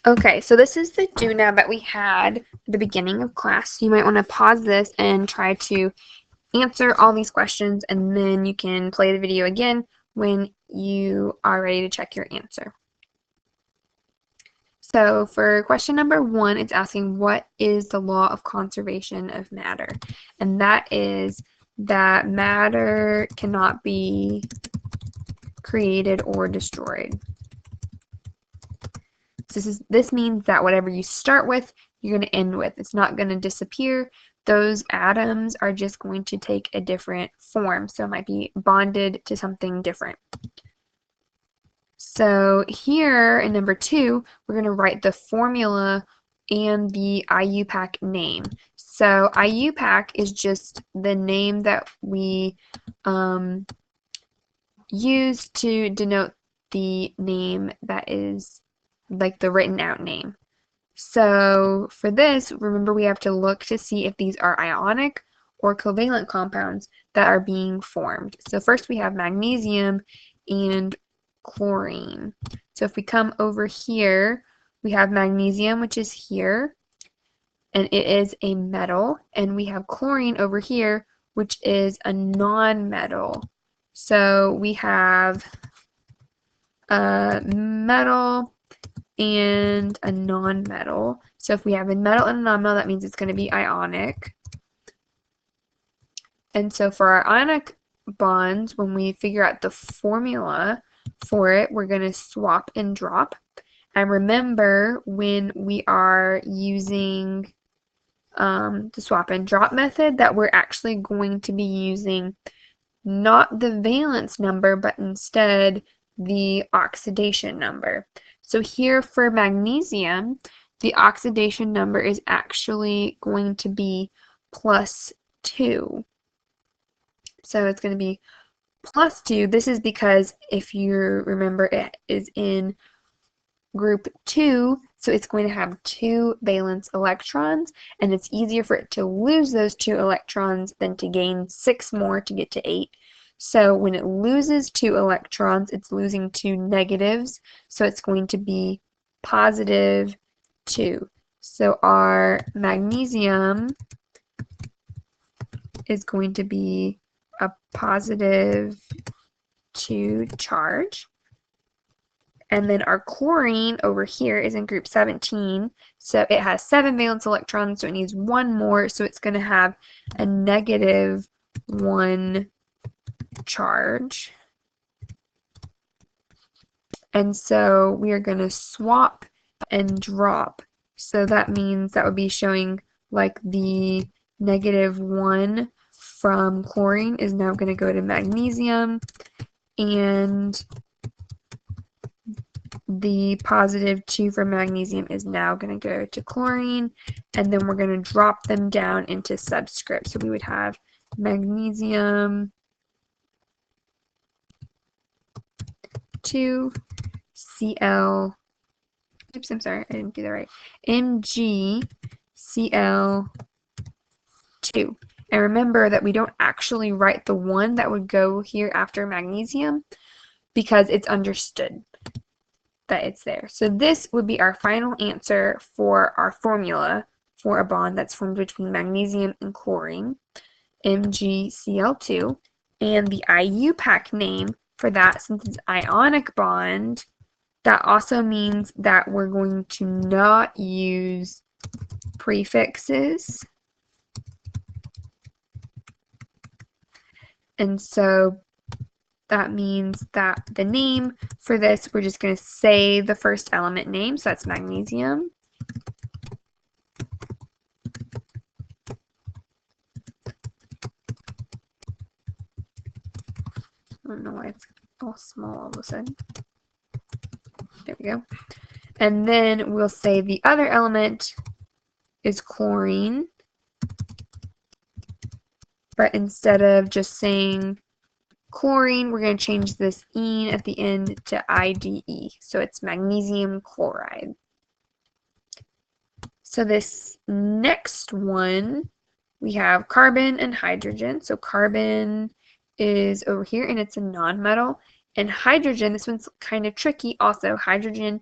Okay, so this is the do now that we had at the beginning of class. You might want to pause this and try to answer all these questions, and then you can play the video again when you are ready to check your answer. So for question number 1, it's asking what is the law of conservation of matter? And that is that matter cannot be created or destroyed. So this means that whatever you start with, you're going to end with. It's not going to disappear. Those atoms are just going to take a different form. So it might be bonded to something different. So here in number 2, we're going to write the formula and the IUPAC name. So IUPAC is just the name that we use to denote the name that is like the written out name. So for this, remember we have to look to see if these are ionic or covalent compounds that are being formed. So first we have magnesium and chlorine. So if we come over here, we have magnesium, which is here, and it is a metal, and we have chlorine over here, which is a non-metal. So we have a metal and a non-metal. So if we have a metal and a non-metal, that means it's going to be ionic. And so for our ionic bonds, when we figure out the formula for it, we're going to swap and drop. And remember, when we are using the swap and drop method, that we're actually going to be using not the valence number, but instead the oxidation number. So here for magnesium, the oxidation number is actually going to be +2. So it's going to be +2. This is because if you remember, it is in group 2, so it's going to have 2 valence electrons, and it's easier for it to lose those 2 electrons than to gain 6 more to get to 8. So when it loses 2 electrons, it's losing 2 negatives, so it's going to be +2. So our magnesium is going to be a +2 charge. And then our chlorine over here is in group 17, so it has 7 valence electrons, so it needs 1 more, so it's going to have a -1 charge. And so we are going to swap and drop. So that means that would be showing like the -1 from chlorine is now going to go to magnesium, and the +2 from magnesium is now going to go to chlorine, and then we're going to drop them down into subscript. So we would have magnesium 2 Cl, oops, I'm sorry, I didn't do that right, MgCl2. And remember that we don't actually write the 1 that would go here after magnesium because it's understood that it's there. So this would be our final answer for our formula for a bond that's formed between magnesium and chlorine, MgCl2, and the IUPAC name for that, since it's ionic bond, that also means that we're going to not use prefixes. And so that means that the name for this, we're just going to say the first element name, so that's magnesium. I don't know why it's all small all of a sudden. There we go. And then we'll say the other element is chlorine. But instead of just saying chlorine, we're going to change this "ene" at the end to IDE. So it's magnesium chloride. So this next one, we have carbon and hydrogen. So carbon is over here, and it's a non-metal. And hydrogen, this one's kind of tricky also. Hydrogen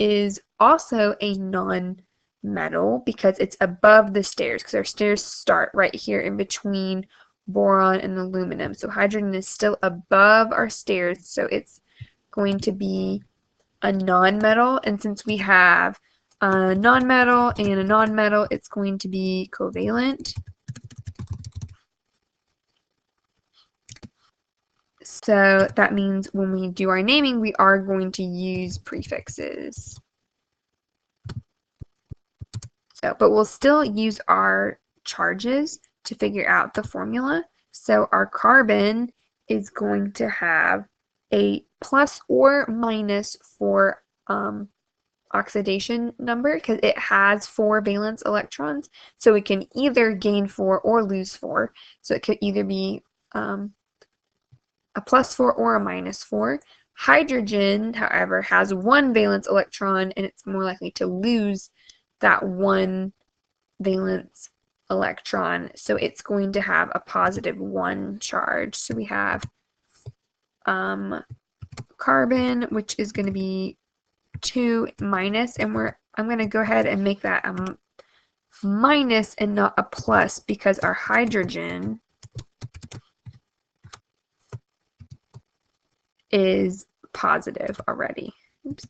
is also a non-metal because it's above the stairs, because our stairs start right here in between boron and aluminum. So hydrogen is still above our stairs, so it's going to be a non-metal. And since we have a non-metal and a non-metal, it's going to be covalent. So that means when we do our naming, we are going to use prefixes. So, but we'll still use our charges to figure out the formula. So our carbon is going to have a plus or minus for oxidation number because it has 4 valence electrons. So it can either gain 4 or lose 4. So it could either be a plus 4 or a minus 4. Hydrogen, however, has 1 valence electron and it's more likely to lose that 1 valence electron. So it's going to have a positive 1 charge. So we have carbon, which is going to be 2 minus, and I'm going to go ahead and make that a minus and not a plus because our hydrogen is positive already. Oops.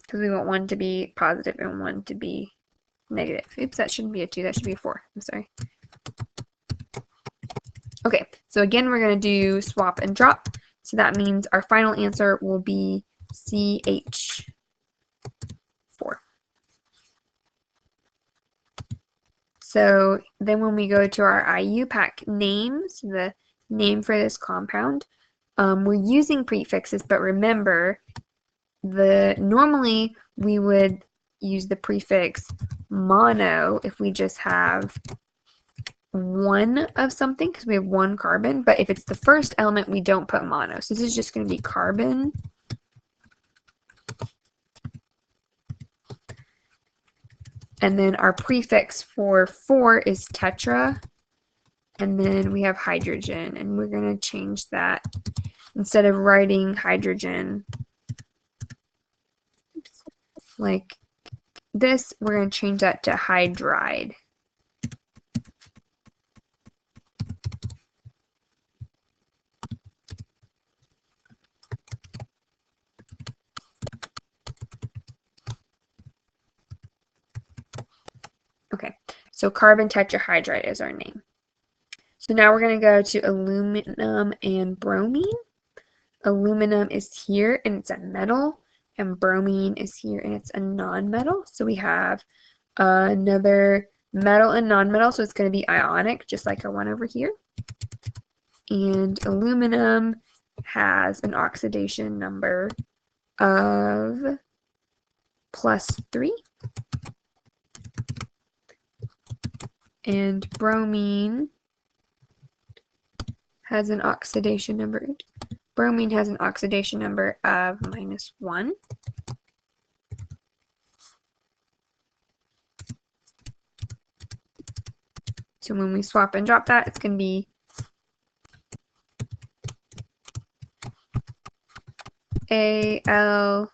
Because we want one to be positive and one to be negative. Oops, that shouldn't be a 2, that should be a 4. I'm sorry. Okay, so again, we're going to do swap and drop. So that means our final answer will be CH4. So then when we go to our IUPAC names, the name for this compound, we're using prefixes, but remember, normally we would use the prefix mono if we just have one of something because we have 1 carbon, but if it's the first element, we don't put mono. So this is just going to be carbon. And then our prefix for 4 is tetra. And then we have hydrogen, and we're going to change that. Instead of writing hydrogen like this, we're going to change that to hydride. Okay, so carbon tetrahydride is our name. So now we're going to go to aluminum and bromine. Aluminum is here and it's a metal, and bromine is here and it's a non-metal. So we have another metal and non-metal, so it's going to be ionic, just like our one over here. And aluminum has an oxidation number of +3. And bromine has an oxidation number. Bromine has an oxidation number of -1. So when we swap and drop that, it's going to be AlBr3.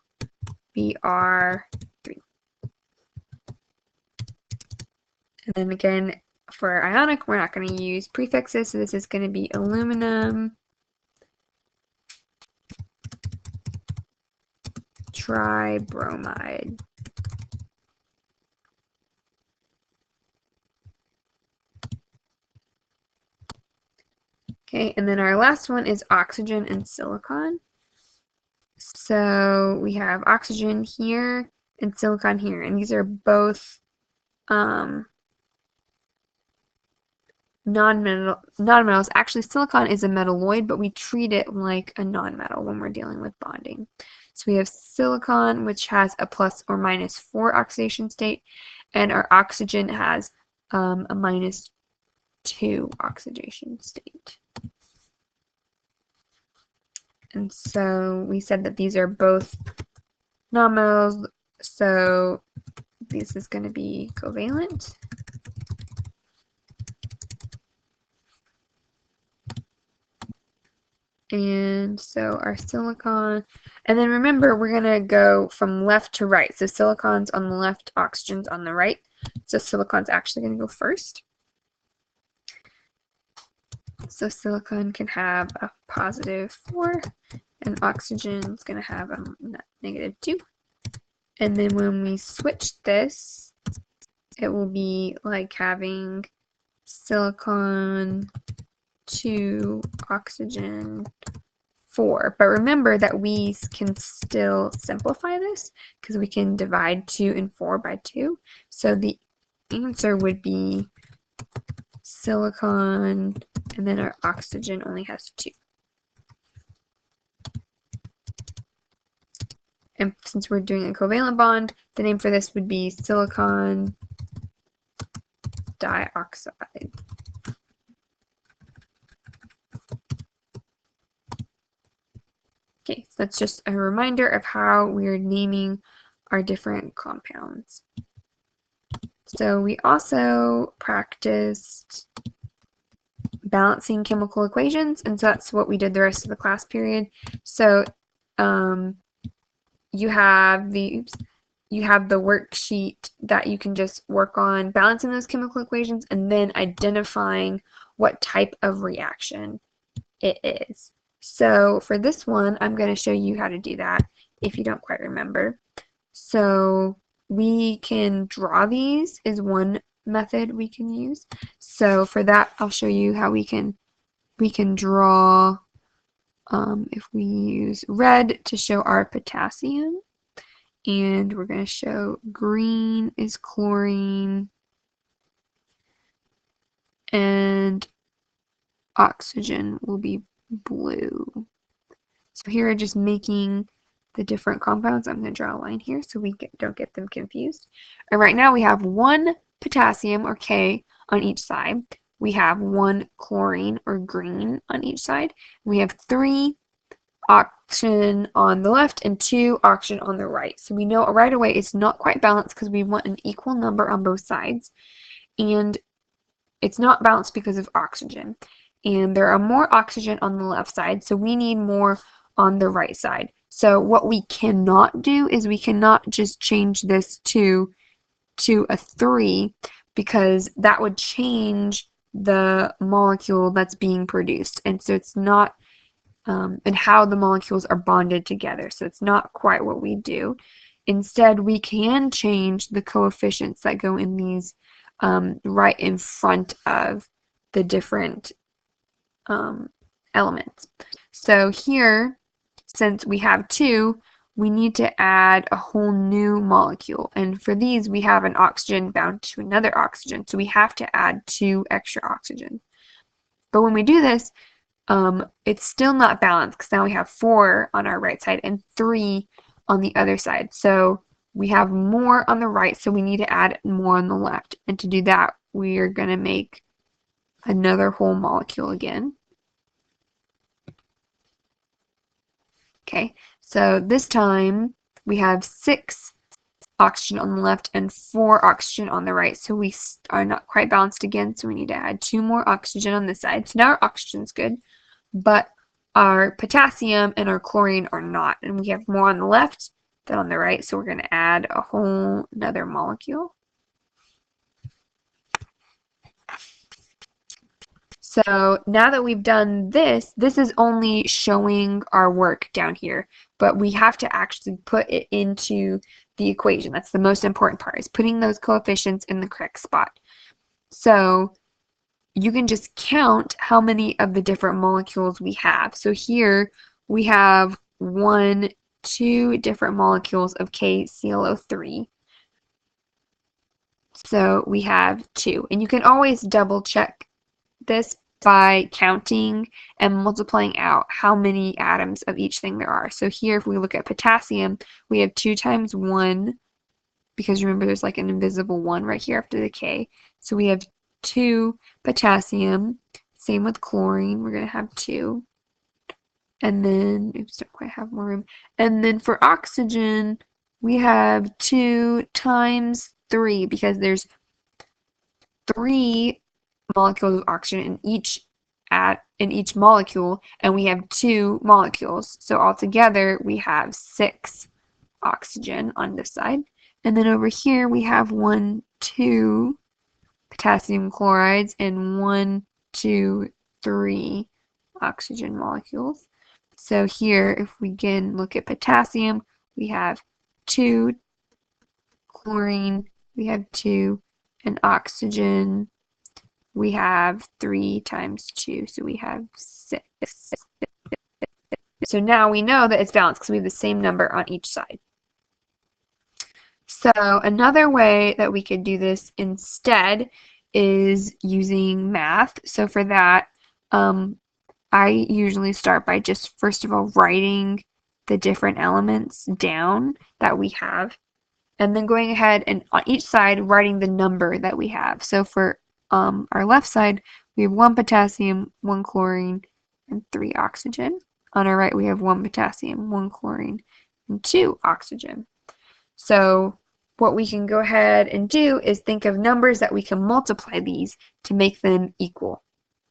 And then again, for ionic, we're not going to use prefixes, so this is going to be aluminum tribromide. Okay, and then our last one is oxygen and silicon. So we have oxygen here and silicon here, and these are both non-metals. Actually, silicon is a metalloid, but we treat it like a non-metal when we're dealing with bonding. So we have silicon, which has a +or -4 oxidation state, and our oxygen has a -2 oxidation state. And so we said that these are both non-metals, so this is going to be covalent. And so our silicon, and then remember we're going to go from left to right. So silicon's on the left, oxygen's on the right. So silicon's actually going to go first. So silicon can have a +4 and oxygen's going to have a -2. And then when we switch this, it will be like having silicon 2, oxygen 4. But remember that we can still simplify this because we can divide 2 and 4 by 2. So the answer would be silicon, and then our oxygen only has 2. And since we're doing a covalent bond, the name for this would be silicon dioxide. Okay, so that's just a reminder of how we're naming our different compounds. So we also practiced balancing chemical equations, and so that's what we did the rest of the class period. So you have the worksheet that you can just work on balancing those chemical equations and then identifying what type of reaction it is. So for this one, I'm going to show you how to do that if you don't quite remember. So we can draw these is one method we can use. So for that, I'll show you how we can draw if we use red to show our potassium, and we're going to show green is chlorine, and oxygen will be blue. So here I'm just making the different compounds. I'm going to draw a line here so we don't get them confused. And right now we have 1 potassium, or K, on each side. We have 1 chlorine, or green, on each side. We have 3 oxygen on the left and 2 oxygen on the right. So we know right away it's not quite balanced because we want an equal number on both sides. And it's not balanced because of oxygen. And there are more oxygen on the left side, so we need more on the right side. So what we cannot do is we cannot just change this to a 3, because that would change the molecule that's being produced. And so it's not, and how the molecules are bonded together. So it's not quite what we do. Instead, we can change the coefficients that go in these right in front of the different elements. So here, since we have 2, we need to add a whole new molecule. And for these, we have an oxygen bound to another oxygen. So we have to add 2 extra oxygen. But when we do this, it's still not balanced because now we have 4 on our right side and 3 on the other side. So we have more on the right, so we need to add more on the left. And to do that, we are going to make another whole molecule again. Okay, so this time we have 6 oxygen on the left and 4 oxygen on the right. So we are not quite balanced again, so we need to add 2 more oxygen on this side. So now our oxygen's good, but our potassium and our chlorine are not. And we have more on the left than on the right, so we're going to add a whole another molecule. So now that we've done this, this is only showing our work down here, but we have to actually put it into the equation. That's the most important part, is putting those coefficients in the correct spot. So you can just count how many of the different molecules we have. So here we have 2 different molecules of KClO3. So we have 2. And you can always double check this by counting and multiplying out how many atoms of each thing there are. So here, if we look at potassium, we have 2 times 1, because remember there's like an invisible 1 right here after the K. So we have 2 potassium. Same with chlorine, we're going to have 2. And then, oops, don't quite have more room. And then for oxygen, we have 2 times 3, because there's 3 molecules of oxygen in each in each molecule, and we have 2 molecules. So altogether we have 6 oxygen on this side. And then over here we have 1, 2 potassium chlorides and 1, 2, 3 oxygen molecules. So here, if we again look at potassium, we have 2, chlorine, we have 2, and oxygen, we have 3 times 2, so we have 6. So now we know that it's balanced because we have the same number on each side. So another way that we could do this instead is using math. So for that, I usually start by just first of all writing the different elements down that we have, and then going ahead and on each side writing the number that we have. So for our left side, we have 1 potassium, 1 chlorine, and 3 oxygen. On our right, we have 1 potassium, 1 chlorine, and 2 oxygen. So what we can go ahead and do is think of numbers that we can multiply these to make them equal.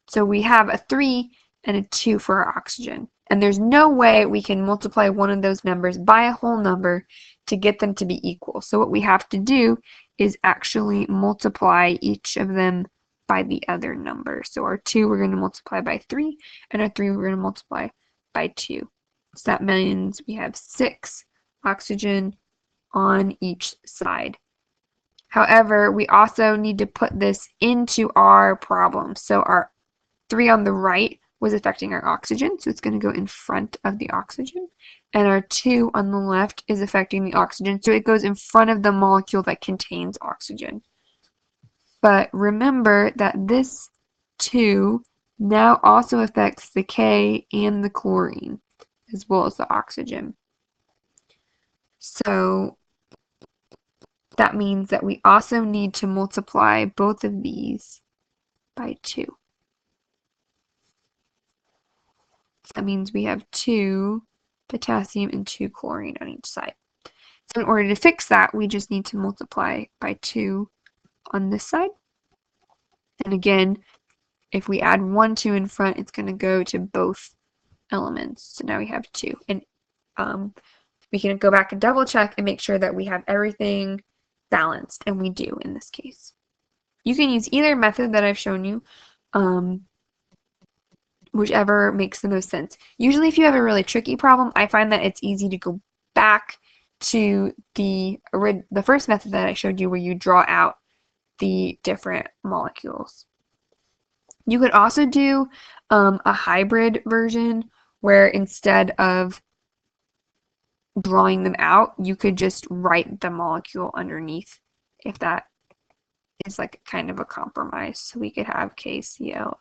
So we have a 3 and a 2 for our oxygen. And there's no way we can multiply one of those numbers by a whole number to get them to be equal. So what we have to do is actually multiply each of them by the other number. So our 2 we're going to multiply by 3, and our 3 we're going to multiply by 2. So that means we have 6 oxygen on each side. However, we also need to put this into our problem. So our 3 on the right was affecting our oxygen, so it's going to go in front of the oxygen. And our 2 on the left is affecting the oxygen, so it goes in front of the molecule that contains oxygen. But remember that this 2 now also affects the K and the chlorine, as well as the oxygen. So that means that we also need to multiply both of these by 2. That means we have 2 potassium and 2 chlorine on each side. So in order to fix that, we just need to multiply by 2 on this side. And again, if we add 1 2 in front, it's going to go to both elements. So now we have 2. And we can go back and double check and make sure that we have everything balanced, and we do in this case. You can use either method that I've shown you, whichever makes the most sense. Usually if you have a really tricky problem, I find that it's easy to go back to the first method that I showed you, where you draw out the different molecules. You could also do a hybrid version where instead of drawing them out, you could just write the molecule underneath, if that is like kind of a compromise. So we could have KClO3.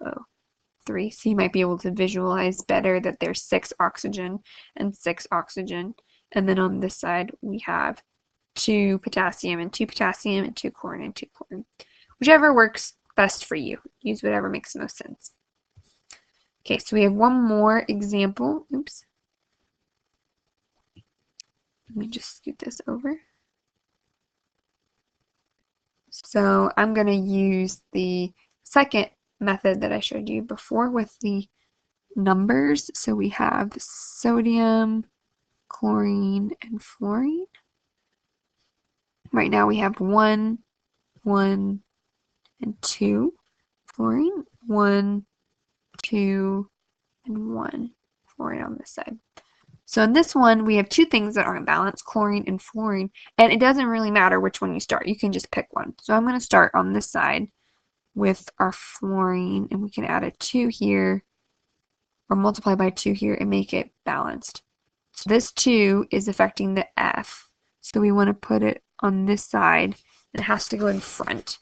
So you might be able to visualize better that there's 6 oxygen and 6 oxygen. And then on this side, we have 2 potassium and 2 potassium and 2 chlorine and 2 chlorine. Whichever works best for you. Use whatever makes the most sense. Okay, so we have one more example. Oops. Let me just scoot this over. So I'm going to use the second method that I showed you before with the numbers. So we have sodium, chlorine, and fluorine. Right now we have 1, 1, and 2 fluorine, 1, 2, and 1 fluorine on this side. So in this one, we have 2 things that aren't balanced, chlorine and fluorine, and it doesn't really matter which one you start. You can just pick one. So I'm going to start on this side with our fluorine, and we can add a 2 here, or multiply by 2 here, and make it balanced. So this 2 is affecting the F, so we want to put it on this side. It has to go in front.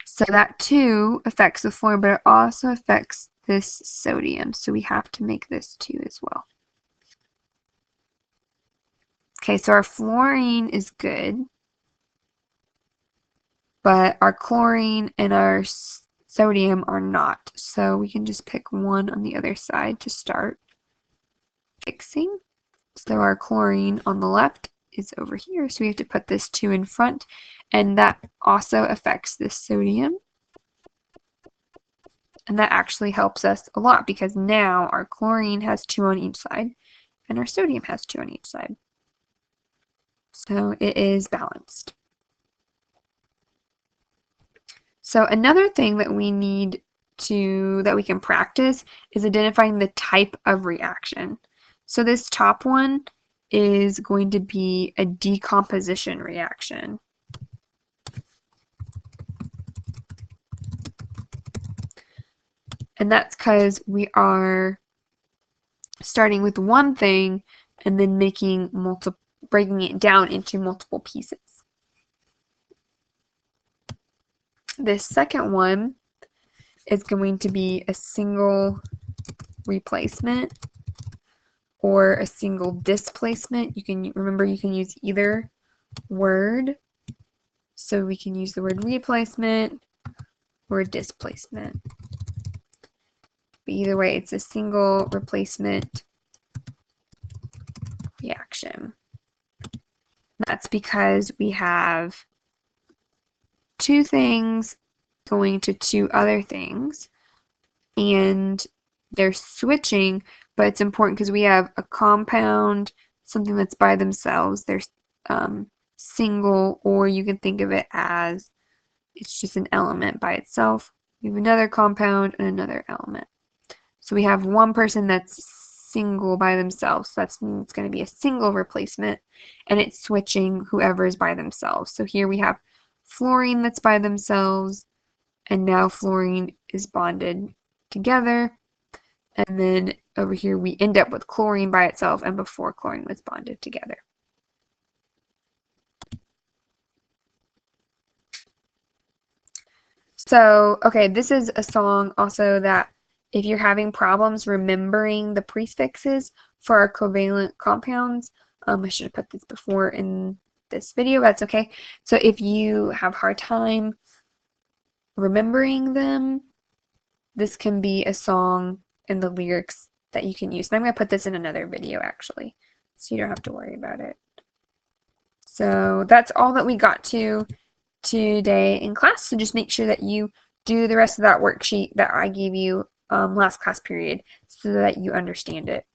So that 2 affects the fluorine, but it also affects this sodium, so we have to make this 2 as well. Okay, so our fluorine is good, but our chlorine and our sodium are not. So we can just pick one on the other side to start fixing. So our chlorine on the left is over here, so we have to put this 2 in front, and that also affects this sodium. And that actually helps us a lot because now our chlorine has 2 on each side and our sodium has 2 on each side. So it is balanced. So another thing that we need that we can practice is identifying the type of reaction. So this top one is going to be a decomposition reaction. And that's because we are starting with one thing and then breaking it down into multiple pieces. This second one is going to be a single replacement or a single displacement. You can use either word. So we can use the word replacement or displacement. But either way, it's a single replacement reaction. That's because we have two things going to two other things, and they're switching, but it's important because we have a compound, something that's by themselves. They're single, or you can think of it as it's just an element by itself. We have another compound and another element. So we have one person that's single by themselves. So it's going to be a single replacement, and it's switching whoever is by themselves. So here we have fluorine that's by themselves, and now fluorine is bonded together. And then over here we end up with chlorine by itself, and before chlorine was bonded together. So, okay, this is a song also that if you're having problems remembering the prefixes for our covalent compounds, I should have put this before in this video, that's okay. So if you have a hard time remembering them, this can be a song in the lyrics that you can use. And I'm going to put this in another video actually, so you don't have to worry about it. So that's all that we got to today in class. So just make sure that you do the rest of that worksheet that I gave you last class period so that you understand it.